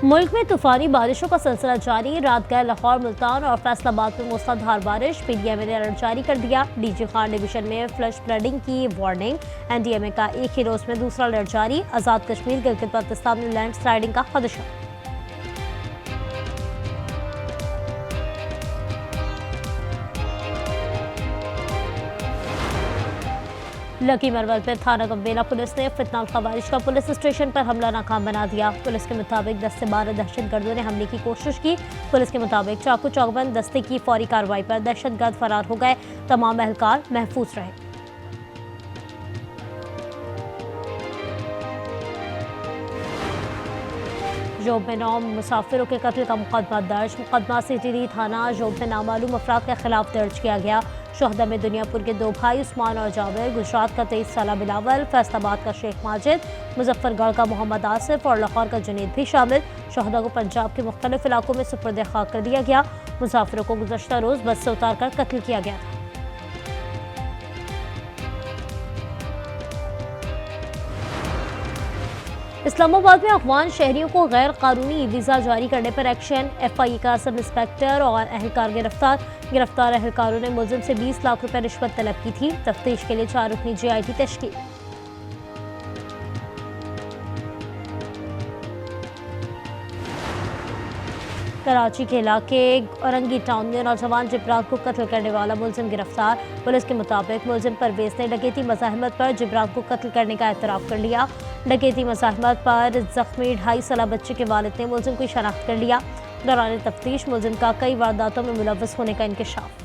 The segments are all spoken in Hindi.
मुल्क में तूफानी बारिशों का सिलसिला जारी। रात गए लाहौर, मुल्तान और फैसलाबाद में मूसलाधार बारिश। पीडीएमए ने अलर्ट जारी कर दिया। डीजी खान डिवीजन में फ्लश फ्लडिंग की वार्निंग। एनडीएमए का एक ही रोज में दूसरा अलर्ट जारी। आजाद कश्मीर, गिलगित बल्तिस्तान में लैंड स्लाइडिंग का खदशा। लकी मरवल पर थाना गंबेला पुलिस ने फितना खवारिश का पुलिस स्टेशन पर हमला नाकाम बना दिया। पुलिस के मुताबिक 10 से 12 दहशतगर्दों ने हमले की कोशिश की। पुलिस के मुताबिक चाकू चौकबंद दस्ते की फौरी कार्रवाई पर दहशतगर्द फरार हो गए। तमाम एहलकार महफूज रहे। जोब में 9 मुसाफिरों के कत्ल का मुकदमा दर्ज। मुकदमा सिटी थाना जोब में नामालूम अफराद के खिलाफ दर्ज किया गया। शोहदा में दुनियापुर के 2 भाई उस्मान और जाबिर, गुजरात का 23 साला बिलावल, फैसलाबाद का शेख माजिद, मुजफ्फरगढ़ का मोहम्मद आसिफ और लाहौर का जुनैद भी शामिल। शोहदा को पंजाब के मुख्तलिफ इलाकों में सुपुर्द खाक कर दिया गया। मुसाफिरों को गुज़श्ता रोज बस से उतार कर कत्ल किया गया था। इस्लामाबाद में अफगान शहरियों को गैर कानूनी वीज़ा जारी करने पर एक्शन। एफआईए का सब इंस्पेक्टर और अहलकार गिरफ्तार। गिरफ्तार अहलकारों ने मुलजिम से 20 लाख रुपए रिश्वत तलब की थी। तफ्तीश के लिए 4 रुकनी जीआईटी तश्कील। कराची के इलाके औरंगी टाउन में नौजवान जिब्रान को कत्ल करने वाला मुलजिम गिरफ्तार। पुलिस के मुताबिक मुलजिम परवेज ने डकैती मज़ाहमत पर जिब्रान को कत्ल करने का एतराफ़ कर लिया। डकैती मज़ाहमत पर जख्मी 2.5 साला बच्चे के वालिद ने मुलजिम की शनाख्त कर लिया। दौरान तफ्तीश मुलजिम का कई वारदातों में मुलव्वस होने का इंकशाफ।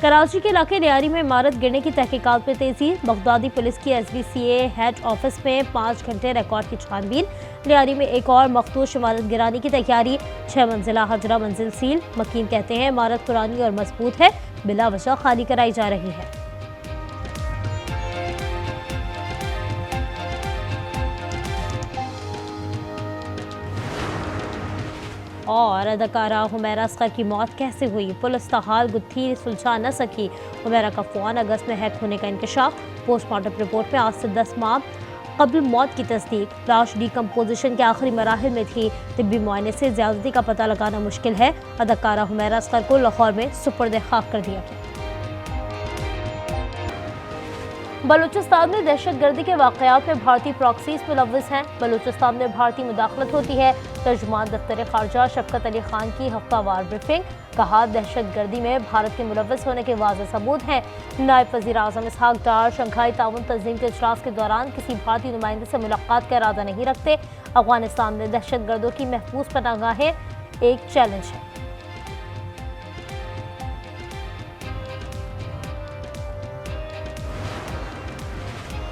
कराची के इलाके लियारी में इमारत गिरने की तहकीकात में तेजी। बगदादी पुलिस की SBCA हेड ऑफिस में 5 घंटे रिकॉर्ड की छानबीन। लियारी में एक और मखदूश इमारत गिराने की तैयारी। 6 मंजिला हजरा मंजिल सील। मकीन कहते हैं इमारत पुरानी और मजबूत है, बिला वजह खाली कराई जा रही है। और अदाकारा हुमैरा असगर की मौत कैसे हुई? पुलिस ताहाल गुत्थी सुलझा न सकी। हुमैरा का फ़ोन अगस्त में हैक होने का इंकशाफ। पोस्टमार्टम रिपोर्ट में आज से 10 माह कबल मौत की तस्दीक। लाश डिकम्पोजिशन के आखिरी मराहिल में थी। तिब्बी मुआयने से ज़्यादती का पता लगाना मुश्किल है। अदाकारा हुमैरा असगर को लाहौर में सुपुर्द खाक कर दिया गया। बलूचिस्तान में दहशतगर्दी के वाक़यात में भारतीय प्रॉक्सीज मुलव्वस हैं। बलूचिस्तान में भारतीय मुदाखलत होती है। तर्जुमान दफ्तर खारजा शफकत अली खान की हफ्तावार ब्रीफिंग। कहा दहशतगर्दी में भारत के मुलव्वस होने के वाज़ेह सबूत हैं। नायब वज़ीर आज़म इसहाक डार शंघाई ताउन तंजीम के इजलास के दौरान किसी भारतीय नुमाइंदे से मुलाकात का इरादा नहीं रखते। अफगानिस्तान में दहशतगर्दों की महफूज पनाहगाहें एक चैलेंज है।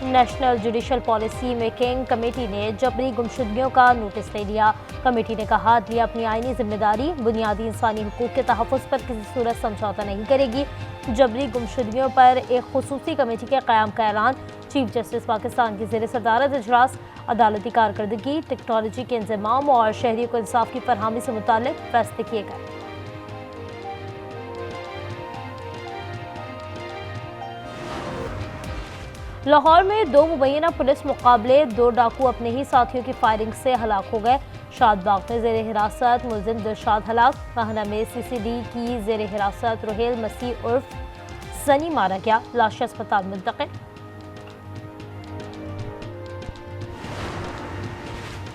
National judicial policy making committee ने जबरी गुमशुदगियों का नोटिस ले लिया। कमेटी ने कहा अदलिया अपनी आईनी जिम्मेदारी बुनियादी इंसानी हुकूक के तहफ़्फ़ुज़ पर किसी सूरत समझौता नहीं करेगी। जबरी गुमशुदगियों पर एक खुसूसी कमेटी के क़याम का ऐलान। चीफ जस्टिस पाकिस्तान की ज़ेर सदारत इजलास अदालती कारकर्दगी, टेक्नोलॉजी के इंतज़ाम और शहरियों को इंसाफ की फरहमी से मुताल्लिक़ फैसले किए गए। लाहौर में 2 मुबैना पुलिस मुकाबले। 2 डाकू अपने ही साथियों की फायरिंग से हलाक हो गए। शादबाग में जेर हिरासत मुलजिम दिलशाद हलाक। महना में CCD की जेर हिरासत रोहेल मसीह उर्फ सनी मारा गया। लाश अस्पताल मुंतकिल।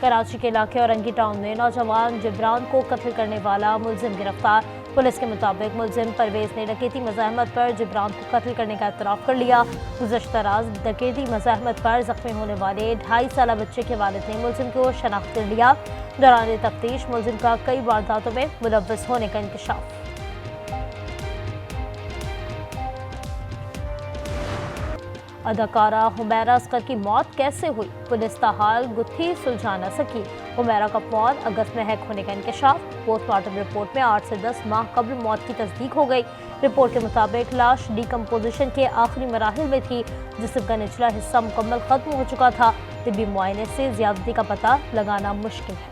कराची के इलाके औरंगी टाउन में नौजवान जिब्रान को कत्ल करने वाला मुलजिम गिरफ्तार। पुलिस के मुताबिक मुलजिम परवेज ने डकैती मज़ाहमत पर जिब्रान को कत्ल करने का एतराफ़ कर लिया। गुज़श्ता रात डकैती मज़ाहमत पर जख्मी होने वाले 2.5 साला बच्चे के वालिद ने मुलजिम को शनाख्त कर लिया। दौरान तफ्तीश मुलजिम का कई वारदातों में मुलव्वस होने का इंकशाफ। अदाकारा हुमैरा असगर की मौत कैसे हुई? पुलिस ताहाल गुत्थी सुलझा न सकी। हुमैरा का फ़ोन अगस्त में हैक होने का इंकशाफ। पोस्टमार्टम रिपोर्ट में 8 से 10 माह कबल मौत की तस्दीक हो गई। रिपोर्ट के मुताबिक लाश डिकम्पोजिशन के आखिरी मराहिल में थी। जिस्म का निचला हिस्सा मुकम्मल खत्म हो चुका था। तिब्बी मुआयने से ज़्यादती का पता लगाना मुश्किल है।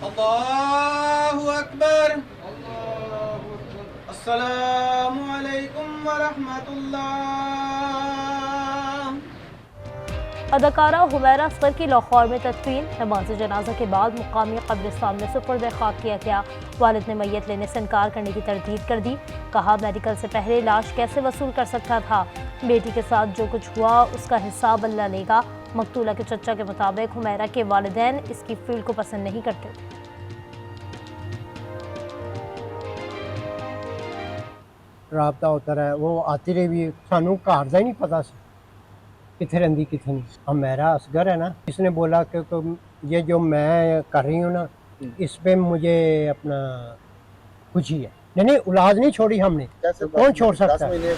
अल्लाहु अकबर। अस्सलामु अलैकुम। अलैकुम व रहमतुल्लाह। अदाकारा हुमैरा असगर की लाहौर में तदफीन। नमाज जनाजा के बाद मुकामी कब्रिस्तान में सुपुर्द खाक किया गया। वालिद ने मैयत लेने से इनकार करने की तरदीद कर दी। कहा, मेडिकल से पहले लाश कैसे वसूल कर सकता था। बेटी के साथ जो कुछ हुआ उसका हिसाब अल्लाह लेगा। मकतूला के चचा के मुताबिक हुमैरा के वालिदैन इसकी फील्ड को पसंद नहीं करते। राबता होता रहा, वो आती रही भी, सानू घर का ही नहीं पता सी कितने रही कितने नहीं। हम मेरा असगर है ना, इसने बोला कि ये जो मैं कर रही हूँ ना, इस पे मुझे अपना खुशी है। नहीं, औलाद नहीं छोड़ी हमने, कौन छोड़ सकता है।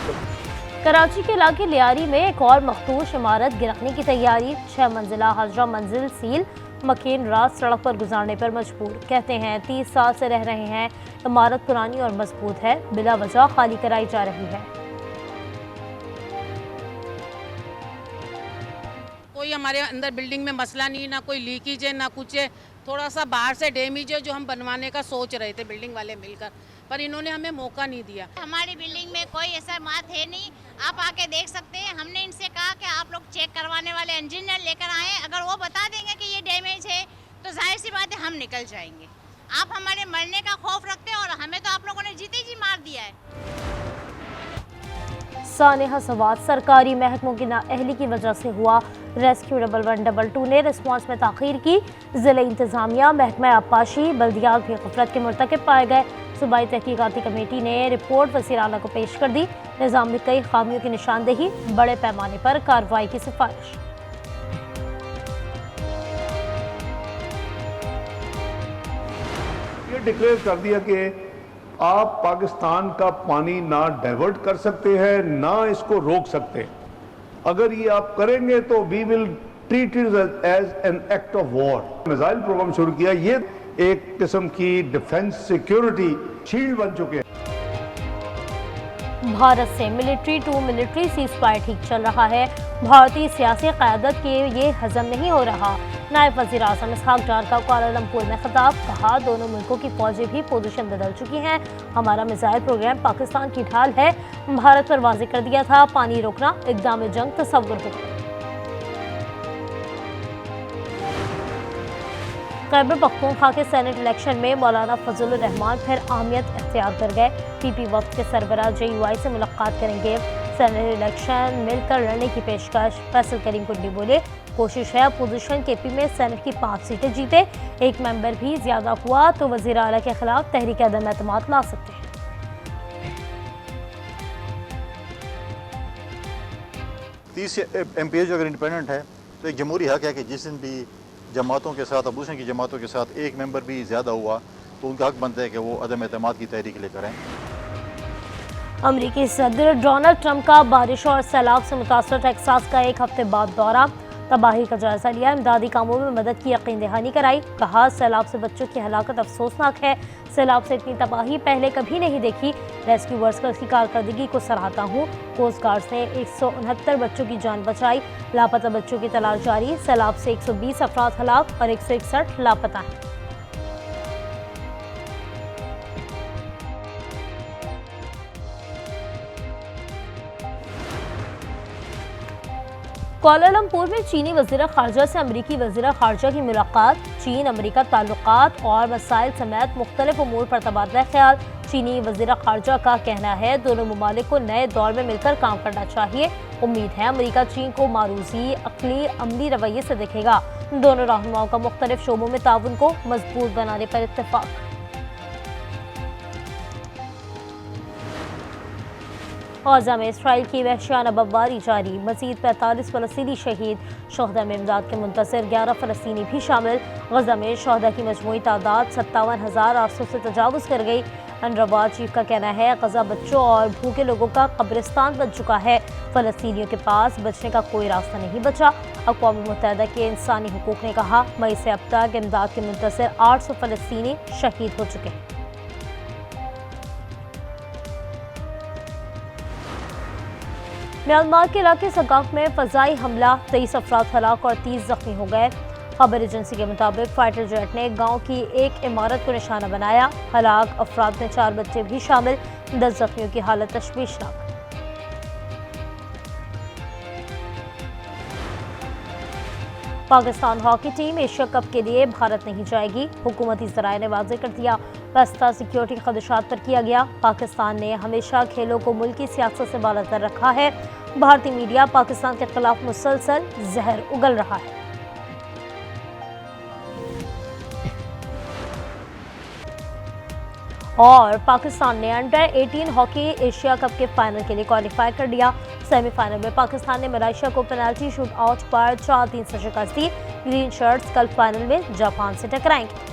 कराची के इलाके लियारी में एक और मखदूश इमारत गिराने की तैयारी। 6 मंजिला हाजरा मंजिल सील मकीन रात सड़क पर गुजारने पर मजबूर। कहते हैं 30 साल से रह रहे हैं। इमारत पुरानी और मजबूत है, बिला वजह खाली कराई जा रही है। कोई हमारे अंदर बिल्डिंग में मसला नहीं, ना कोई लीकेज है ना कुछ है। थोड़ा सा बाहर से डैमेज है जो हम बनवाने का सोच रहे थे बिल्डिंग वाले मिलकर, पर इन्होंने हमें मौका नहीं दिया। हमारी बिल्डिंग में कोई ऐसा बात है नहीं, आप आके देख सकते हैं। हमने इनसे कहा कि आप लोग चेक करवाने वाले इंजीनियर लेकर आए, अगर वो बता देंगे कि ये डैमेज है तो जाहिर सी बात है हम निकल जाएंगे। आप हमारे मरने का खौफ रखते हैं और हमें तो आप लोगों ने जीते जी मार दिया है। सानेहा सवात सरकारी महकमों की नाअहली की वजह से हुआ। रेस्क्यू 11122 ने रिस्पांस में ताखीर की। जिले इंतजामिया, महकमा आबपाशी, बल्दियात भी गफलत के मुर्तकिब पाए गए। सूबाई तहकीकाती कमेटी ने रिपोर्ट वज़ीर आला को पेश कर दी। निज़ाम में कई खामियों की निशानदेही, बड़े पैमाने पर कार्रवाई की सिफारिश। ये डिक्लेयर कर दिया कि आप पाकिस्तान का पानी ना डाइवर्ट कर सकते हैं, ना इसको रोक सकते। अगर ये आप करेंगे तो we will treat it as an act of war. Missile programme शुरू किया, ये एक किस्म की डिफेंस सिक्योरिटी शील्ड बन चुके हैं। भारत से मिलिट्री टू मिलिट्री सीज़फायर ठीक चल रहा है। भारतीय सियासी क़यादत के ये हजम नहीं हो रहा। नायब वज़ीर आज़म इसहाक डार का कुआलालंपुर में खिताब। कहा, दोनों मुल्कों की फौजें भी पोजीशन बदल चुकी हैं। हमारा मिसाइल प्रोग्राम पाकिस्तान की ढाल है। भारत पर वाज़ेह कर दिया था, पानी रोकना इक़दाम जंग तस्वुर होगा। खैबर पख्तूनख्वा के सेनेट इलेक्शन में मौलाना फजलुर रहमान फिर अहमियत इख्तियार कर गए। पीपी वक्त के सरबराह JUI से मुलाकात करेंगे। सेनेट इलेक्शन मिलकर लड़ने की पेशकश। फैसल करीम कुंडी बोले, कोशिश है अपोजिशन KP में सेनेट की 5 सीटें जीते। एक मेंबर भी ज्यादा हुआ तो वज़ीर आला के खिलाफ तहरीक अदम एतमाद ला सकते हैं। 30 MPs अगर इंडिपेंडेंट है तो एक जमहूरी हक है कि जिस दिन भी जमातों के साथ, अपोजिशन की जमातों के साथ एक मेंबर भी ज़्यादा हुआ तो उनका हक बनता है कि वो अदम एतमाद की तहरीक लेकर आएँ। अमरीकी सदर डोनाल्ड ट्रंप का बारिश और सैलाब से मुतासर टेक्सास का एक हफ्ते बाद दौरा। तबाही का जायजा लिया, इमदादी कामों में मदद की यकीन दहानी कराई। कहा, सैलाब से बच्चों की हलाकत अफसोसनाक है। सैलाब से इतनी तबाही पहले कभी नहीं देखी। रेस्क्यू वर्कर्स की कारकर्दगी को सराहता हूँ। कोस्ट गार्ड ने 169 बच्चों की जान बचाई। लापता बच्चों की तलाश जारी। सैलाब से 120 अफराद हलाक और 161 लापता हैं। कुआलालंपुर में चीनी वज़ीर ख़ारजा से अमरीकी वज़ीर ख़ारजा की मुलाकात। चीन अमरीका ताल्लुकात और मसाइल समेत मुख्तलिफ उमूर पर तबादला ख्याल। चीनी वज़ीर ख़ारजा का कहना है दोनों ममालिक को नए दौर में मिलकर काम करना चाहिए। उम्मीद है अमरीका चीन को मारूजी, अक़ली, अमली रवैये से देखेगा। दोनों रहनुमाओं का मुख्तलिफ शोबों में ताउन को मजबूत बनाने पर इत्तेफाक। गाज़ा में इसराइल की वहशियाना बमबारी जारी। मज़ीद 45 फ़लस्तीनी शहीद। शहदा में इमदाद के मुंतज़िर 11 फ़लस्तीनी भी शामिल। गाज़ा में शहदा की मजमूई तादाद 57,800 से तजावुज़ कर गई। अनरवा चीफ का कहना है गाज़ा बच्चों और भूखे लोगों का कब्रिस्तान बन चुका है। फ़लस्तीनियों के पास बचने का कोई रास्ता नहीं बचा। अक़वाम मुत्तहिदा के इंसानी हुकूक ने कहा, मई से अब तक इमदाद के मुंतज़िर 800 फ़लस्तीनी शहीद हो चुके हैं। म्यांमार के इलाके सगाफ में फ़ज़ाई हमला, 23 अफराद हलाक और 30 ज़ख्मी हो गए। खबर एजेंसी के मुताबिक फाइटर जेट ने गांव की एक इमारत को निशाना बनाया। हलाक अफराद में 4 बच्चे भी शामिल। 10 जख्मियों की हालत तशवीशनाक। Pakistan hockey team Asia cup के लिए भारत नहीं जाएगी। हुकूमती ज़राए ने वाज़ेह कर दिया। रास्ता सिक्योरिटी खदशात पर किया गया। पाकिस्तान ने हमेशा खेलों को मुल्की सियासत से बालातर रखा है। भारतीय मीडिया पाकिस्तान के खिलाफ मुसलसल जहर उगल रहा है। और पाकिस्तान ने अंडर 18 हॉकी एशिया कप के फाइनल के लिए क्वालिफाई कर लिया। सेमीफाइनल में पाकिस्तान ने मलेशिया को पेनल्टी शूट आउट पर 4-3 से शिकस्त दी। ग्रीन शर्ट्स कल फाइनल में जापान से टकराएंगे।